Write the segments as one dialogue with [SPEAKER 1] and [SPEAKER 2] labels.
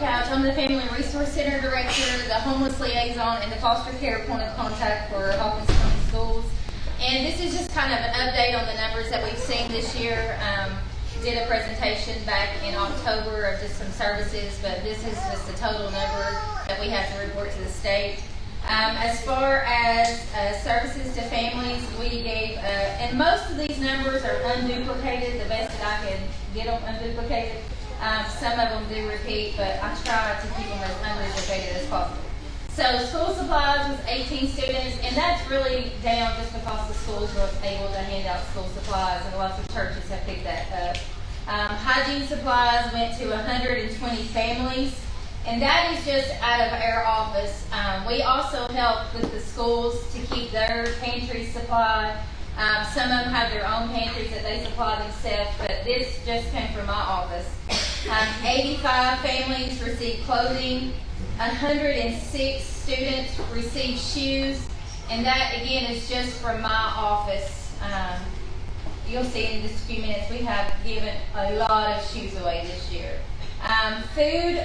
[SPEAKER 1] Couch. I'm the Family Resource Center Director, the Homeless Liaison, and the Foster Care Point of Contact for Hawkins Co Schools. And this is just kind of an update on the numbers that we've seen this year. Did a presentation back in October of just some services, but this is just the total number that we have to report to the state. As far as services to families, we gave, and most of these numbers are unduplicated, the best that I can get them unduplicated. Some of them do repeat, but I try to keep them as unduplicated as possible. So school supplies was 18 students, and that's really down just because the schools were able to hand out school supplies, and lots of churches have picked that up. Hygiene supplies went to 120 families, and that is just out of our office. We also help with the schools to keep their pantries supplied. Some of them have their own pantries that they supply themselves, but this just came from my office. 85 families received clothing, 106 students received shoes, and that again is just from my office. You'll see in just a few minutes we have given a lot of shoes away this year. Food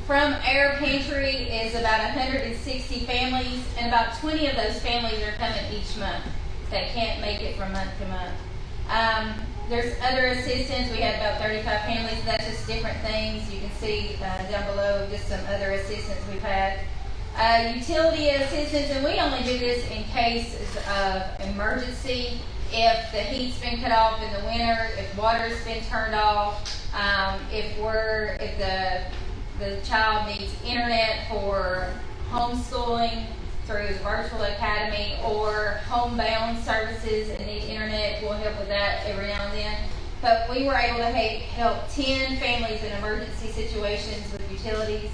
[SPEAKER 1] from our pantry is about 160 families, and about 20 of those families are coming each month that can't make it from month to month. There's other assistance. We had about 35 families. That's just different things. You can see down below just some other assistance we've had. Utility assistance, and we only do this in cases of emergency. If the heat's been cut off in the winter, if water's been turned off, if the child needs internet for homeschooling through Virtual Academy or homebound services and need internet, we'll help with that every now and then. But we were able to help 10 families in emergency situations with utilities.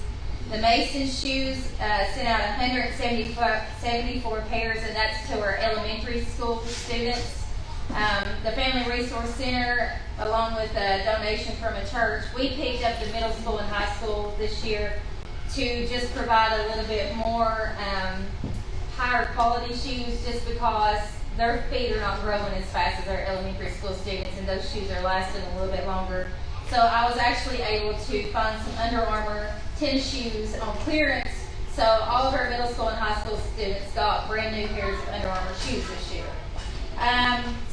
[SPEAKER 1] The Mason shoes sent out 174 pairs, and that's to our elementary school students. The Family Resource Center, along with a donation from a church, we picked up the middle school and high school this year to just provide a little bit more higher quality shoes, just because their feet are not growing as fast as our elementary school students, and those shoes are lasting a little bit longer. So I was actually able to find some Under Armour tennis shoes on clearance, so all of our middle school and high school students got brand new pairs of Under Armour shoes this year.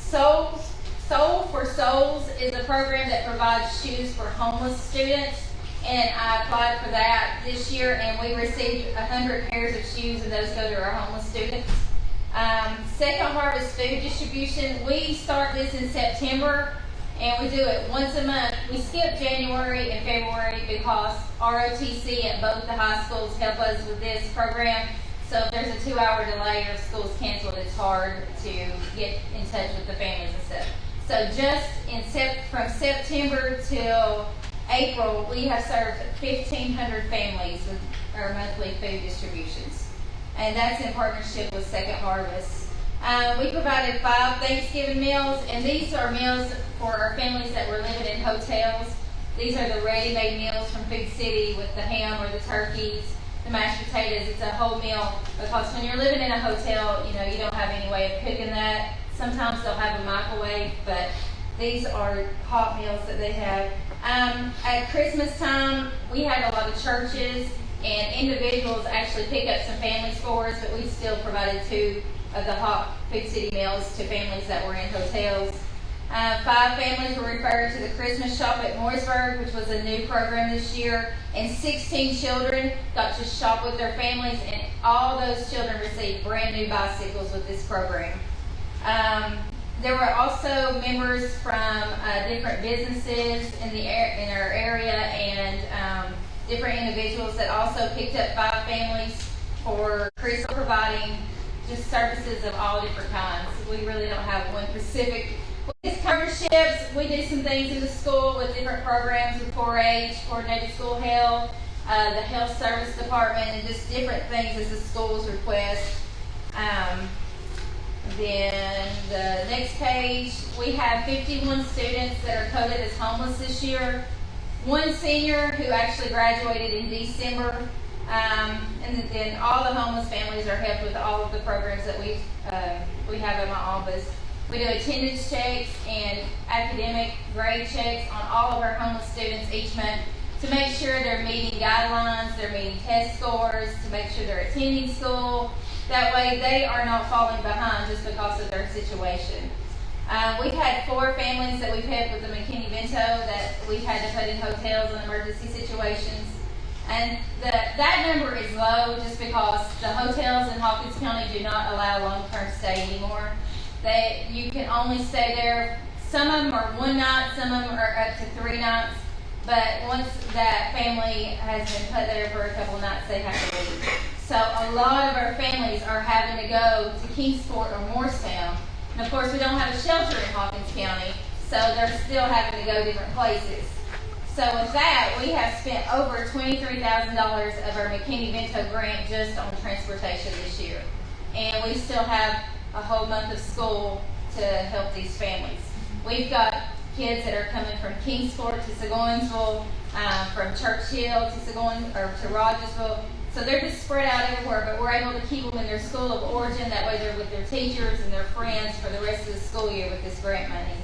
[SPEAKER 1] Soul for Souls is a program that provides shoes for homeless students, and I applied for that this year, and we received 100 pairs of shoes, and those go to our homeless students. Second Harvest Food Distribution, we start this in September, and we do it once a month. We skip January and February because ROTC at both the high schools help us with this program. So if there's a 2-hour delay or if school's canceled, it's hard to get in touch with the families and stuff. So just from September till April, we have served 1,500 families with our monthly food distributions. And that's in partnership with Second Harvest. We provided 5 Thanksgiving meals, and these are meals for our families that were living in hotels. These are the ready-made meals from Food City with the ham or the turkeys, the mashed potatoes. It's a whole meal, because when you're living in a hotel, you don't have any way of cooking that. Sometimes they'll have a microwave, but these are hot meals that they have. At Christmas time, we had a lot of churches and individuals actually pick up some families for us, but we still provided 2 of the hot Food City meals to families that were in hotels. 5 families were referred to the Christmas shop at Mooresburg, which was a new program this year, and 16 children got to shop with their families, and all those children received brand new bicycles with this program. There were also members from different businesses in our area, and different individuals that also picked up 5 families for Christmas, providing just services of all different kinds. We really don't have one specific. With these partnerships, we do some things in the school with different programs with 4-H, Coordinated School Health, the Health Service Department, and just different things as the schools request. Then the next page, we have 51 students that are coded as homeless this year. 1 senior who actually graduated in December. And then all the homeless families are helped with all of the programs that we have in my office. We do attendance checks and academic grade checks on all of our homeless students each month to make sure they're meeting guidelines, they're meeting test scores, to make sure they're attending school. That way they are not falling behind just because of their situation. We've had 4 families that we've had with the McKinney-Vento that we've had to put in hotels in emergency situations. And that number is low just because the hotels in Hawkins County do not allow long-term stay anymore. You can only stay there. Some of them are 1 night, some of them are up to 3 nights. But once that family has been put there for a couple nights, they have to leave. So a lot of our families are having to go to Kingsport or Morristown. And of course, we don't have a shelter in Hawkins County, so they're still having to go different places. So with that, we have spent over $23,000 of our McKinney-Vento grant just on transportation this year. And we still have a whole month of school to help these families. We've got kids that are coming from Kingsport to Seguinsville, from Churchill to Rogersville. So they're just spread out everywhere, but we're able to keep them in their school of origin. That way they're with their teachers and their friends for the rest of the school year with this grant money.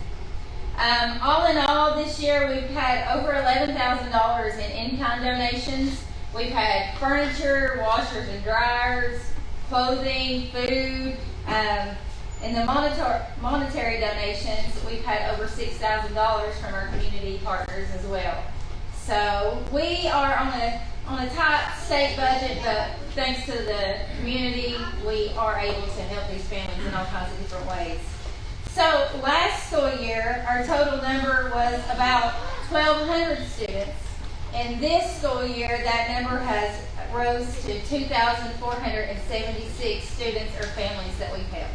[SPEAKER 1] All in all, this year we've had over $11,000 in in-kind donations. We've had furniture, washers and dryers, clothing, food. In the monetary donations, we've had over $6,000 from our community partners as well. So we are on a tight state budget, but thanks to the community, we are able to help these families in all kinds of different ways. So last school year, our total number was about 1,200 students. And this school year, that number has rose to 2,476 students or families that we've helped.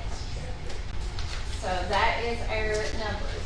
[SPEAKER 1] So that is our numbers.